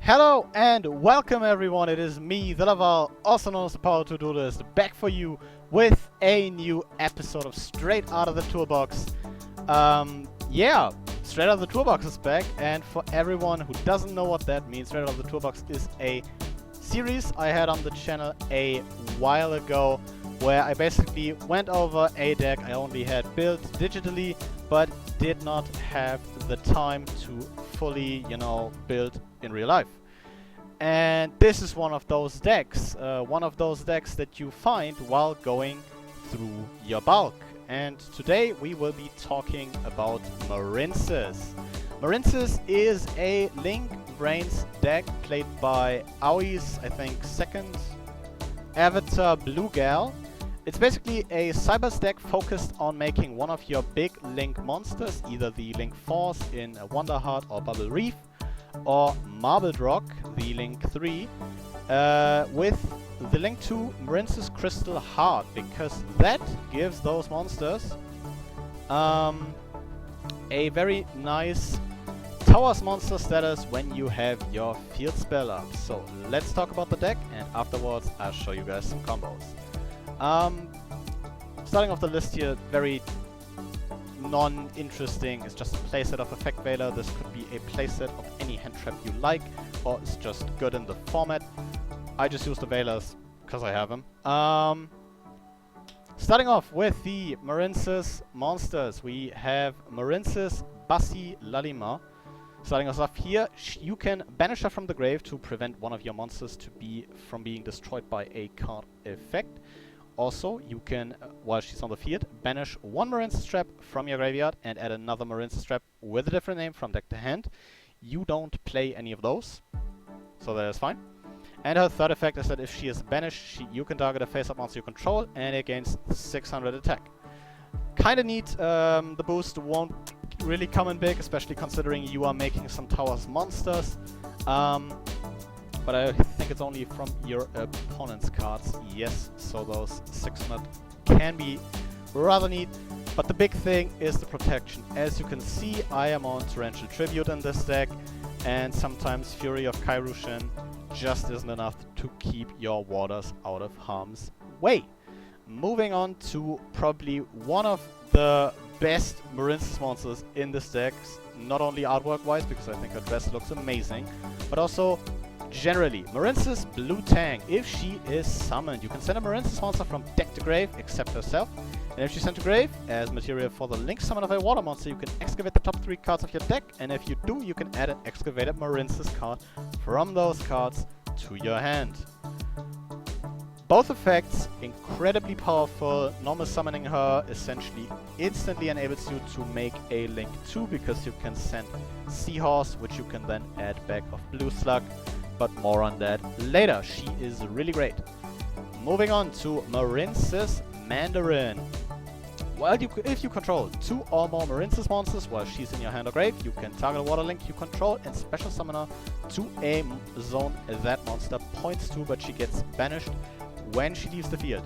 Hello and welcome everyone, it is me, TheLaval, also known as the Power To Do List, back for you with a new episode of Straight Out of the Toolbox. Yeah, Straight Out of the Toolbox is back, and for everyone who doesn't know what that means, Straight Out of the Toolbox is a series I had on the channel a while ago, where I basically went over a deck I only had built digitally, but did not have the time to fully, build in real life. And this is one of those decks that you find while going through your bulk. And today we will be talking about Marincess. Marincess is a Link Vrains deck played by Aui's, I think, second avatar Blue Gal. It's basically a Cybers deck focused on making one of your big Link monsters, either the Link Force in Wonder Heart or Bubble Reef, or Marbled Rock, the Link 3, with the Link 2 Marincess Crystal Heart, because that gives those monsters a very nice Towers monster status when you have your field spell up. So let's talk about the deck, and afterwards I'll show you guys some combos. Starting off the list here, very non-interesting. It's just a playset of Effect Veiler. This could be a playset of any hand trap you like, or it's just good in the format. I just use the Veilers because I have them. Starting off with the Marincess monsters, we have Marincess Bassi Lalima. Starting us off here, you can banish her from the grave to prevent one of your monsters from being destroyed by a card effect. Also, you can, while she's on the field, banish one Marincess trap from your graveyard and add another Marincess trap with a different name from deck to hand. You don't play any of those, so that is fine. And her third effect is that if she is banished, you can target a face-up monster you control, and it gains 600 attack. Kinda neat. The boost won't really come in big, especially considering you are making some Towers monsters. But I think it's only from your opponent's cards, yes, so those 600 can be rather neat. But the big thing is the protection. As you can see, I am on Torrential Tribute in this deck, and sometimes Fury of Kairyu-Shin just isn't enough to keep your warders out of harm's way. Moving on to probably one of the best Marincess monsters in this deck, not only artwork-wise, because I think her dress looks amazing, but also generally, Marincess Blue Tang. If she is summoned, you can send a Marincess monster from deck to grave, except herself. And if she's sent to grave, as material for the Link summon of a water monster, you can excavate the top 3 cards of your deck. And if you do, you can add an excavated Marincess card from those cards to your hand. Both effects, incredibly powerful. Normal summoning her essentially instantly enables you to make a Link 2, because you can send Seahorse, which you can then add back of Blue Slug. But more on that later. She is really great. Moving on to Marincess Mandarin. Well, if you control 2 or more Marincess monsters while she's in your hand or grave, you can target a water link you control and special summon her to a zone that monster points to, but she gets banished when she leaves the field.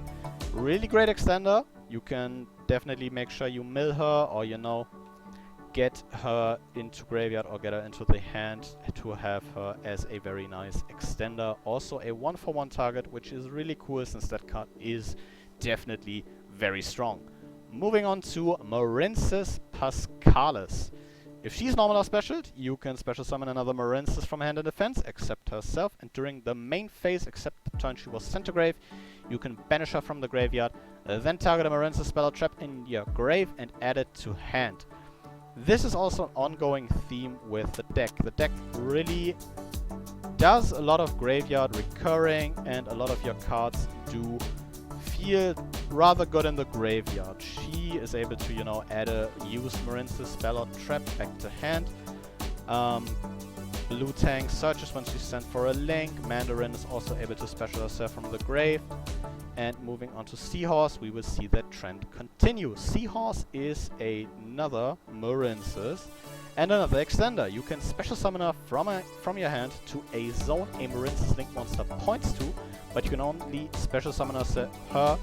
Really great extender. You can definitely make sure you mill her, or get her into graveyard or get her into the hand to have her as a very nice extender. Also a 1-for-1 target, which is really cool since that card is definitely very strong. Moving on to Marincess Pascalis. If she's normal or specialed, you can special summon another Marincess from hand and defense, except herself, and during the main phase, except the turn she was sent to grave, you can banish her from the graveyard, then target a Marincess spell or trap in your grave and add it to hand. This is also an ongoing theme with the deck. The deck really does a lot of graveyard recurring, and a lot of your cards do feel rather good in the graveyard. She is able to, add a used Marincess spell or trap back to hand. Blue Tang searches when she's sent for a link. Mandarin is also able to special herself from the grave. And moving on to Seahorse, we will see that trend continue. Seahorse is another Marincess and another extender. You can special summon her from your hand to a zone a Marincess Link monster points to, but you can only special summon her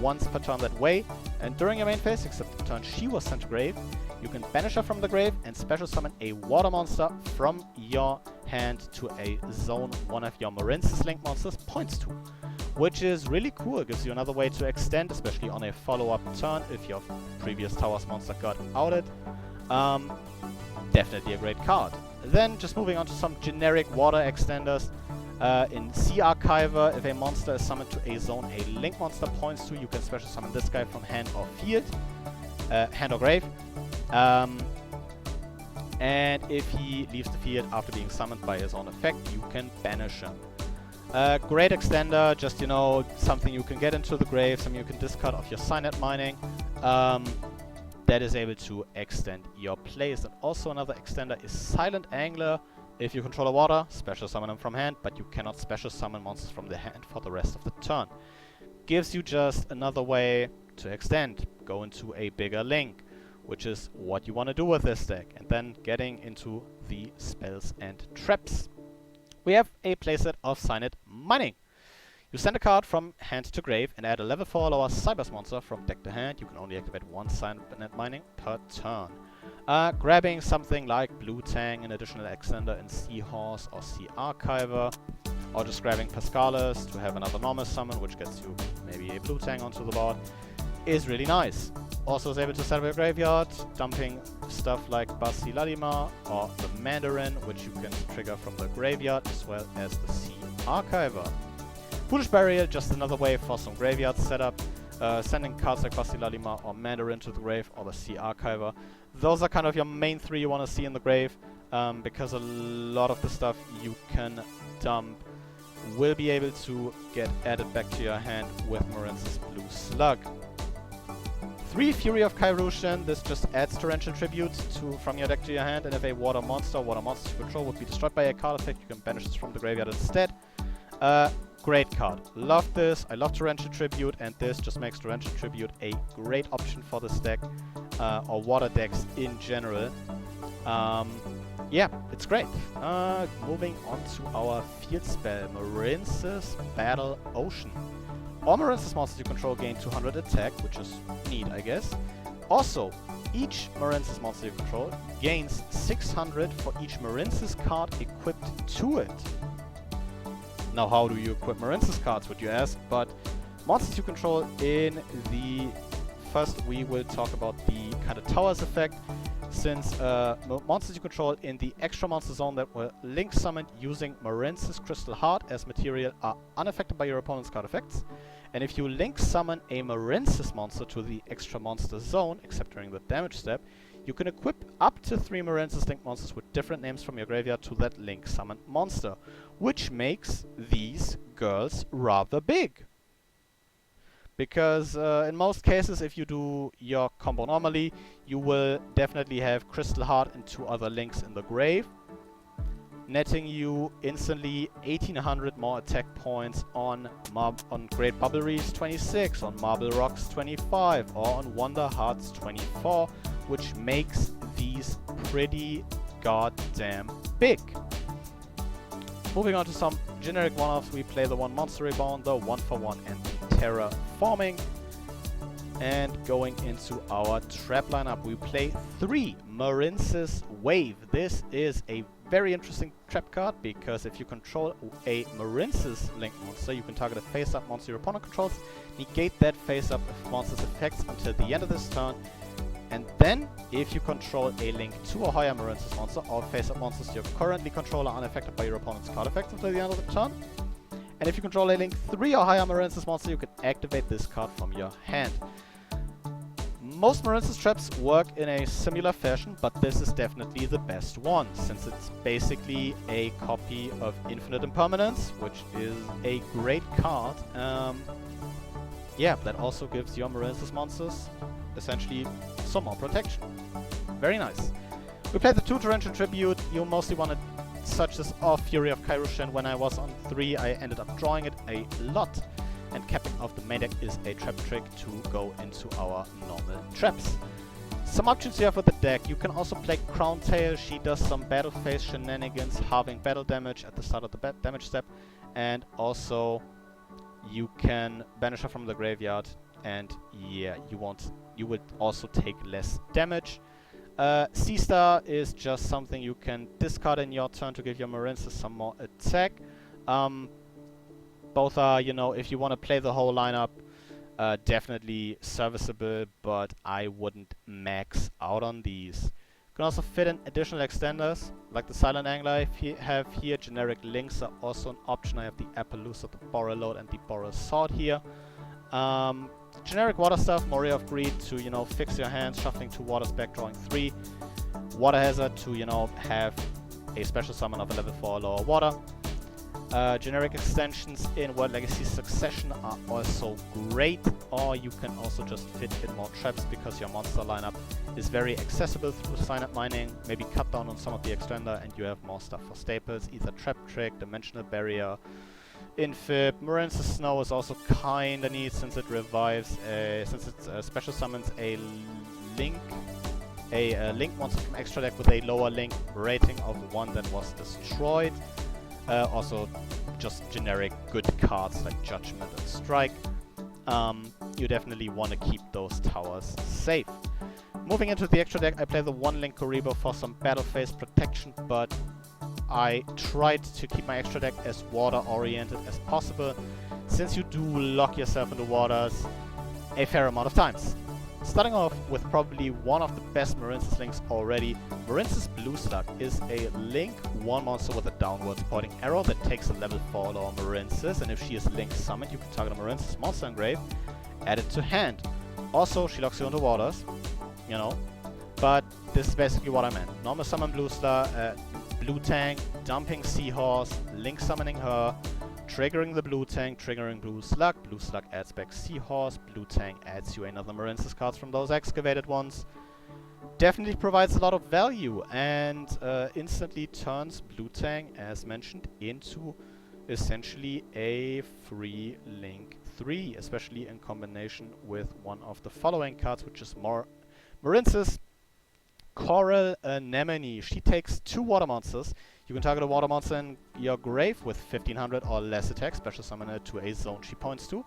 once per turn that way. And during your main phase, except the turn she was sent to grave, you can banish her from the grave and special summon a water monster from your hand to a zone one of your Marincess Link monsters points to. Which is really cool. It gives you another way to extend, especially on a follow-up turn if your previous Towers monster got outed. Definitely a great card. Then, just moving on to some generic water extenders. In Sea Archiver, if a monster is summoned to a zone a Link monster points to, you can special summon this guy from hand or field. Hand or grave. And if he leaves the field after being summoned by his own effect, you can banish him. Great extender, just, you know, something you can get into the grave, something you can discard off your Signet Mining. That is able to extend your plays. And also another extender is Silent Angler. If you control a water, special summon them from hand, but you cannot special summon monsters from the hand for the rest of the turn. Gives you just another way to extend, go into a bigger Link, which is what you want to do with this deck. And then getting into the spells and traps. We have a playset of Signet Mining. You send a card from hand to grave and add a level 4 lower Cybers monster from deck to hand. You can only activate one Signet Mining per turn. Grabbing something like Blue Tang, an additional extender in Seahorse or Sea Archiver, or just grabbing Pascalis to have another normal summon, which gets you maybe a Blue Tang onto the board, is really nice. Also is able to settle your graveyard, dumping stuff like Basi Ladima or the Mandarin, which you can trigger from the graveyard, as well as the Sea Archiver. Foolish Burial, just another way for some graveyard setup. Sending cards like Basi Ladima or Mandarin to the grave, or the Sea Archiver. Those are kind of your main three you want to see in the grave, because a lot of the stuff you can dump will be able to get added back to your hand with Marincess Blue Slug. 3 Fury of Kyrushin, this just adds Torrential Tribute from your deck to your hand, and if a water monsters you control would be destroyed by a card effect, you can banish this from the graveyard instead. Great card. Love this. I love Torrential Tribute, and this just makes Torrential Tribute a great option for this deck, or water decks in general. Yeah, it's great. Moving on to our field spell, Marincess Battle Ocean. All Marincess monsters you control gain 200 attack, which is neat, I guess. Also, each Marincess monster you control gains 600 for each Marincess card equipped to it. Now, how do you equip Marincess cards, would you ask? But monsters you control in the... First, we will talk about the kind of Towers effect. Since monsters you control in the extra monster zone that were Link summoned using Marincess Crystal Heart as material are unaffected by your opponent's card effects. And if you Link summon a Marincess monster to the extra monster zone, except during the damage step, you can equip up to 3 Marincess Link monsters with different names from your graveyard to that Link summoned monster, which makes these girls rather big. Because in most cases, if you do your combo normally, you will definitely have Crystal Heart and 2 other Links in the grave, netting you instantly 1800 more attack points on Great Bubble Reefs 26, on Marble Rocks 25, or on Wonder Hearts 24, which makes these pretty goddamn big. Moving on to some generic one-offs, we play the 1 Monster Reborn, the 1-for-1 and the Terraforming. And going into our trap lineup, we play 3 Marincess Wave. This is a very interesting trap card, because if you control a Marincess Link monster, you can target a face-up monster your opponent controls, negate that face-up monster's effects until the end of this turn, and then, if you control a Link 2 or higher Marincess monster, all face-up monsters you currently control are unaffected by your opponent's card effects until the end of the turn. And if you control a Link 3 or higher Marincess monster, you can activate this card from your hand. Most Marincess traps work in a similar fashion, but this is definitely the best one, since it's basically a copy of Infinite Impermanence, which is a great card. Yeah, that also gives your Marincess monsters essentially some more protection. Very nice. We played the 2 Torrential Tribute. You mostly wanted such as off Fury of Kyrushin. When I was on 3, I ended up drawing it a lot. And capping off the main deck is a trap trick to go into our normal traps. Some options you have with the deck. You can also play Crown Tail. She does some battle phase shenanigans, halving battle damage at the start of the damage step. And also, you can banish her from the graveyard. And yeah, you would also take less damage. C-Star is just something you can discard in your turn to give your Marincess some more attack. Both are, you know, if you want to play the whole lineup, definitely serviceable, but I wouldn't max out on these. You can also fit in additional extenders, like the Silent Angler I have here. Generic links are also an option. I have the Appaloosa, the Borer Load, and the Borer Sword here. Generic water stuff, Moria of Greed to, you know, fix your hands, shuffling 2 waters back, drawing 3. Water Hazard to, you know, have a special summon of a level 4 or lower water. Generic extensions in World Legacy Succession are also great, or you can also just fit in more traps because your monster lineup is very accessible through sign-up mining. Maybe cut down on some of the extender and you have more stuff for staples, either Trap Trick, Dimensional Barrier, Infib. Marincess Snow is also kinda neat since it revives, since it special summons a link monster from extra deck with a lower link rating of 1 that was destroyed. Also, just generic good cards like Judgment and Strike. You definitely want to keep those towers safe. Moving into the extra deck, I play the 1-link Koribo for some battle phase protection, but I tried to keep my extra deck as water-oriented as possible, since you do lock yourself into waters a fair amount of times. Starting off with probably one of the best Marincess links already, Marincess Blue Slug is a link 1 monster with a downwards pointing arrow that takes a level 4 lower Marincess, and if she is link summoned, you can target a Marincess monster engrave, add it to hand. Also, she locks you into waters, you know, but this is basically what I meant. Normal summon Blue Slug, Blue Tank, dumping Seahorse, link summoning her, triggering the Blue Tank, triggering Blue Slug adds back Seahorse, Blue Tank adds you another Marincess cards from those excavated ones. Definitely provides a lot of value and instantly turns Blue Tank, as mentioned, into essentially a free link 3, especially in combination with one of the following cards, which is more Marincess Coral Anemone. She takes 2 water monsters. You can target a water monster in your grave with 1500 or less attack, special summon her to a zone she points to.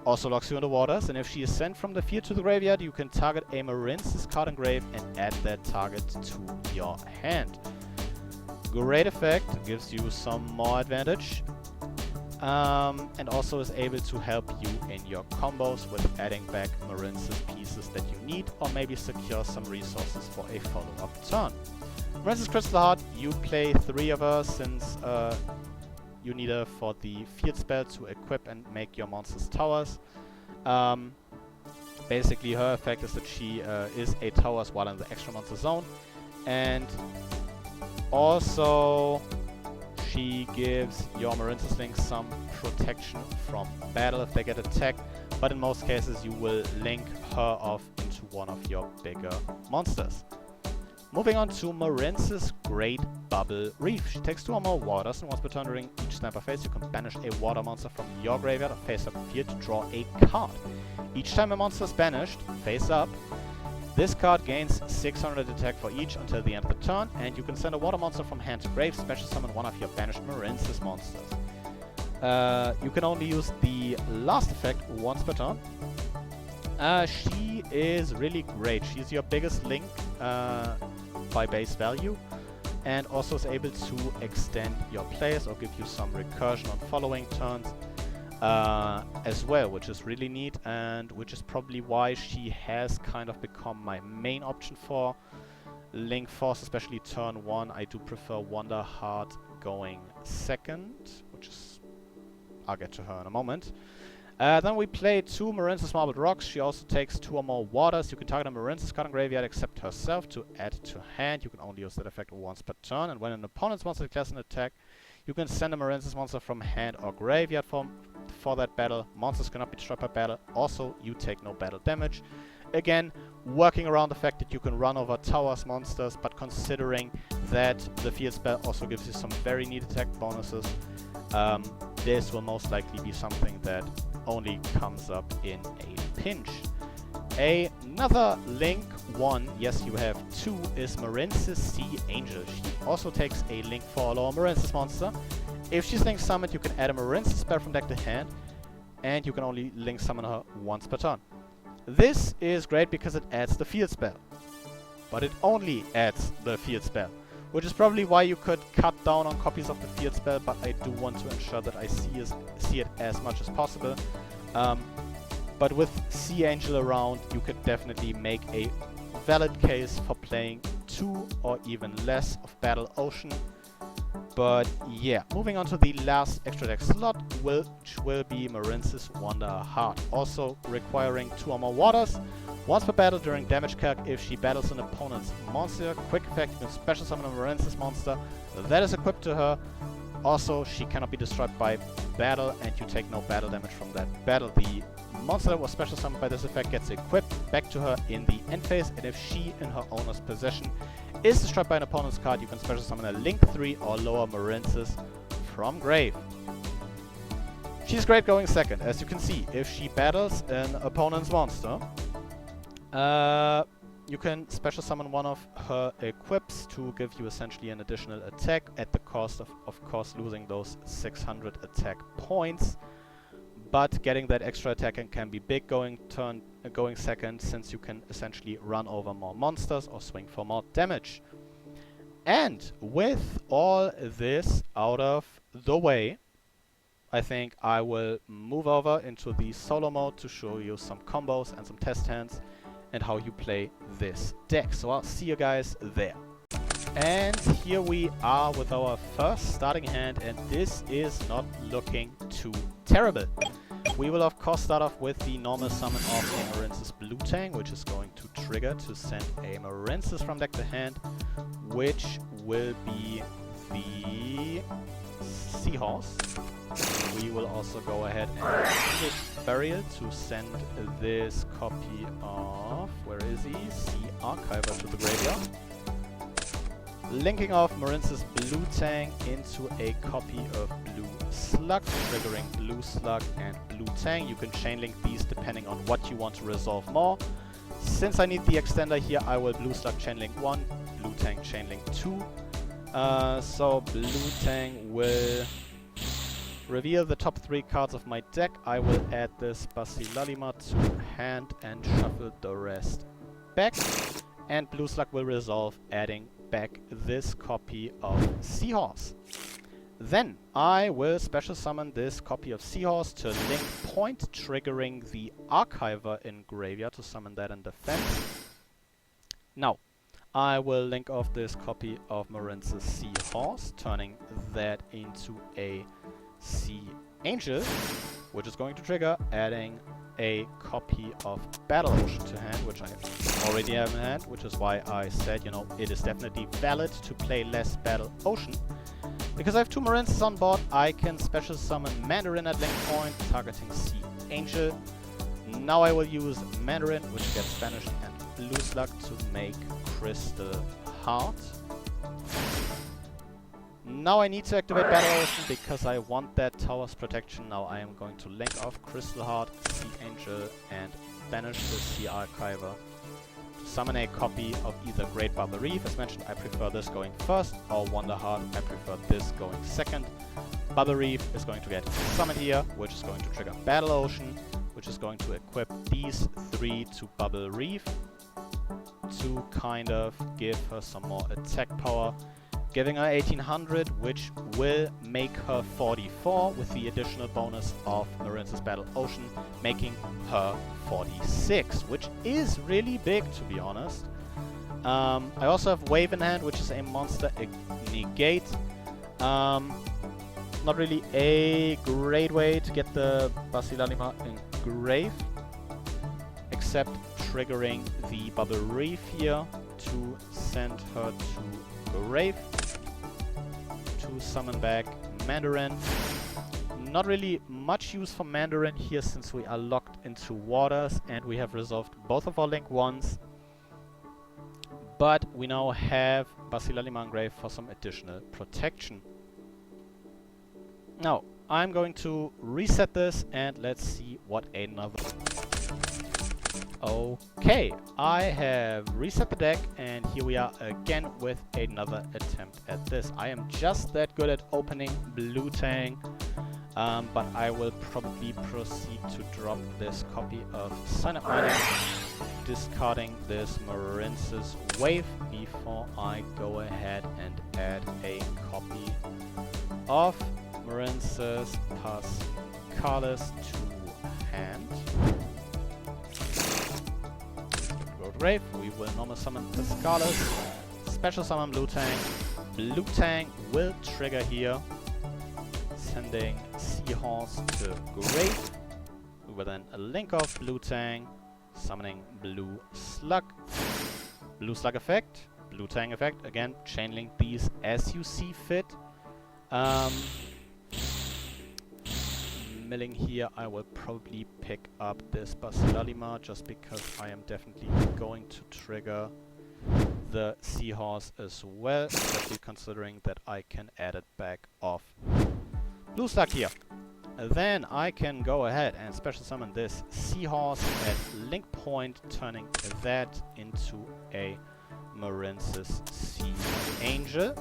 Also locks you into waters, and if she is sent from the field to the graveyard, you can target a Marincess card engrave and add that target to your hand. Great effect, gives you some more advantage, and also is able to help you in your combos with adding back Marincess pieces that you need, or maybe secure some resources for a follow-up turn. Marincess Crystal Heart, you play 3 of her since you need her for the field spell to equip and make your monsters towers. Basically her effect is that she is a towers while in the extra monster zone, and also she gives your Marincess links some protection from battle if they get attacked, but in most cases you will link her off into one of your bigger monsters. Moving on to Marincess Great Bubble Reef. She takes 2 or more waters, and once per turn during each snapper phase, you can banish a water monster from your graveyard or face up field to draw a card. Each time a monster is banished, face up, this card gains 600 attack for each until the end of the turn, and you can send a water monster from hand to grave, special summon one of your banished Marincess monsters. You can only use the last effect once per turn. She is really great. She's your biggest link by base value, and also is able to extend your plays or give you some recursion on following turns as well, which is really neat, and which is probably why she has kind of become my main option for Link Force, especially turn 1. I do prefer Wonder Heart going second, which is, I'll get to her in a moment. Then we play 2 Marincess Marbled Rocks. She also takes 2 or more waters. You can target a Marincess card in graveyard except herself to add to hand. You can only use that effect once per turn, and when an opponent's monster declares an attack, you can send a Marincess monster from hand or graveyard for that battle. Monsters cannot be destroyed by battle. Also, you take no battle damage. Again, working around the fact that you can run over towers monsters, but considering that the field spell also gives you some very neat attack bonuses, this will most likely be something that only comes up in a pinch. Another Link 1, yes you have 2, is Marincess Sea Angel. She also takes a Link 4 lower Marincess monster. If she's Link summoned, you can add a Marincess spell from deck to hand, and you can only Link summon her once per turn. This is great because it adds the field spell. but it only adds the field spell, which is probably why you could cut down on copies of the field spell, but I do want to ensure that I see it as much as possible. But with Sea Angel around, you could definitely make a valid case for playing 2 or even less of Battle Ocean. But yeah, moving on to the last extra deck slot, which will be Marincess Wonder Heart. Also requiring 2 or more waters. Once per battle during damage calc, if she battles an opponent's monster, quick effect, you can special summon a Marincess monster that is equipped to her. Also, she cannot be destroyed by battle, and you take no battle damage from that battle. The monster that was special summoned by this effect gets equipped back to her in the end phase, and if she, in her owner's possession, is destroyed by an opponent's card, you can special summon a Link 3 or lower Marincess from grave. She's great going second. As you can see, if she battles an opponent's monster, you can special summon one of her equips to give you essentially an additional attack at the cost of course, losing those 600 attack points. But getting that extra attack can be big going second, since you can essentially run over more monsters or swing for more damage. And with all this out of the way, I think I will move over into the solo mode to show you some combos and some test hands and how you play this deck. So I'll see you guys there. And here we are with our first starting hand, and this is not looking too terrible. We will of course start off with the normal summon of a Marincess Blue Tang, which is going to trigger to send a Marincess from deck to hand, which will be the Seahorse. We will also go ahead and use Burial to send this copy of, where is he? Sea Archiver to the graveyard. Linking off Marincess Blue Tang into a copy of Blue Slug, triggering Blue Slug and Blue Tang. You can chain link these depending on what you want to resolve more. Since I need the extender here, I will Blue Slug chain link 1, Blue Tang chain link 2. So Blue Tang will reveal the top 3 cards of my deck. I will add this Basilalima to hand and shuffle the rest back. And Blue Slug will resolve, adding back this copy of Seahorse. Then I will special summon this copy of Seahorse to link point, triggering the Archiver in graveyard to summon that in defense. Now, I will link off this copy of Marincess Seahorse, turning that into a Sea Angel, which is going to trigger, adding a copy of Battle Ocean to hand, which I already have in hand, which is why I said, you know, it is definitely valid to play less Battle Ocean. Because I have 2 Marincess on board, I can special summon Mandarin at link point, targeting Sea Angel. Now I will use Mandarin, which gets banished, and Blue Slug to make Crystal Heart. Now I need to activate Battle Ocean because I want that tower's protection. Now I am going to link off Crystal Heart, Sea Angel, and banish the Sea Archiver to summon a copy of either Great Bubble Reef. As mentioned, I prefer this going first, or Wonder Heart, I prefer this going second. Bubble Reef is going to get summoned here, which is going to trigger Battle Ocean, which is going to equip these 3 to Bubble Reef to kind of give her some more attack power, giving her 1800, which will make her 44 with the additional bonus of Marincess Battle Ocean, making her 46, which is really big, to be honest. I also have Wave in hand, which is a monster negate. Not really a great way to get the Basilalima in grave, except triggering the Bubble Reef here to send her to grave, to summon back Mandarin. Not really much use for Mandarin here, since we are locked into waters and we have resolved both of our link 1s. But we now have Basilalima in grave for some additional protection. Now, I'm going to reset this and let's see what another... Okay, I have reset the deck and here we are again with another attempt at this. I am just that good at opening Blue Tang, but I will probably proceed to drop this copy of Sign Up Mining discarding this Marincess wave before I go ahead and add a copy of Marincess Pascalis to hand. Grave, we will normal summon Pascalis, special summon Blue Tang. Blue Tang will trigger here, sending Seahorse to grave. We will then link off Blue Tang, summoning Blue Slug. Blue Slug effect, Blue Tang effect, again, chain link these as you see fit. Milling here, I will probably pick up this Basilalima just because I am definitely going to trigger the Seahorse as well, especially considering that I can add it back off Blue Slug here. Then I can go ahead and special summon this Seahorse at link point, turning that into a Marincess Sea Angel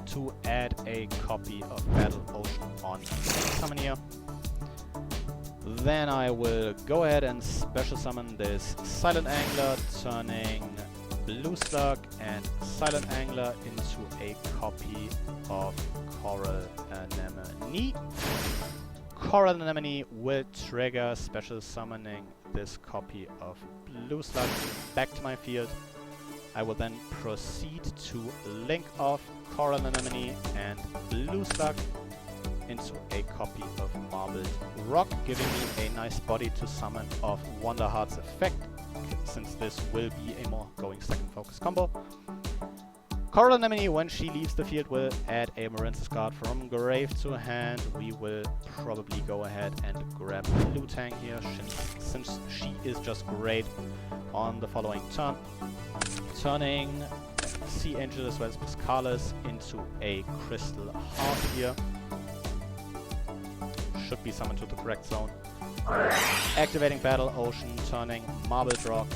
to add a copy of Battle Ocean on summon here. Then I will go ahead and special summon this Silent Angler, turning Blue Slug and Silent Angler into a copy of Coral Anemone. Coral Anemone will trigger special summoning this copy of Blue Slug back to my field. I will then proceed to link off Coral Anemone and Blue Slug into a copy of Marbled Rock, giving me a nice body to summon off Wonderheart's effect, since this will be a more going second focus combo. Coral Anemone, when she leaves the field, will add a Marincess card from grave to hand. We will probably go ahead and grab Blue Tang here, since she is just great on the following turn. Turning Sea Angel as well as Pascalis into a Crystal Heart here. Should be summoned to the correct zone. Activating Battle Ocean, turning Marbled Rock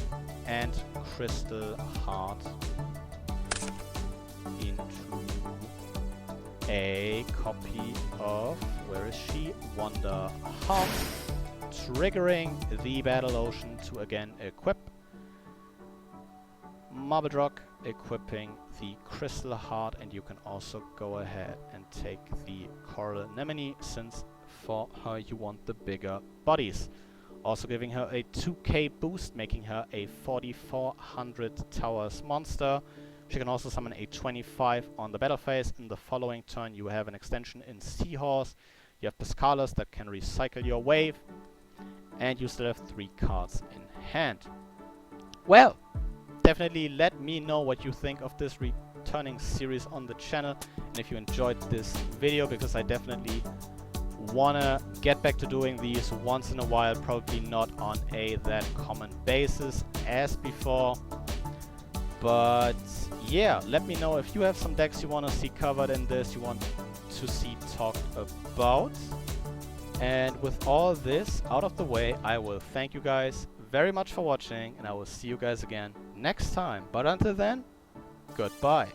and Crystal Heart into a copy of, where is she? Wonder Heart. Triggering the Battle Ocean to again equip Marbled Rock, equipping the Crystal Heart, and you can also go ahead and take the Coral Anemone, since for her you want the bigger bodies. Also giving her a 2k boost, making her a 4400 towers monster. She can also summon a 25 on the battle phase. In the following turn you have an extension in Seahorse. You have Pascalis that can recycle your wave. And you still have 3 cards in hand. Well, definitely let me know what you think of this returning series on the channel. And if you enjoyed this video, because I definitely wanna get back to doing these once in a while, probably not on a that common basis as before. But yeah, let me know if you have some decks you want to see covered in this, you want to see talked about. And with all this out of the way, I will thank you guys very much for watching, and I will see you guys again next time. But until then, goodbye.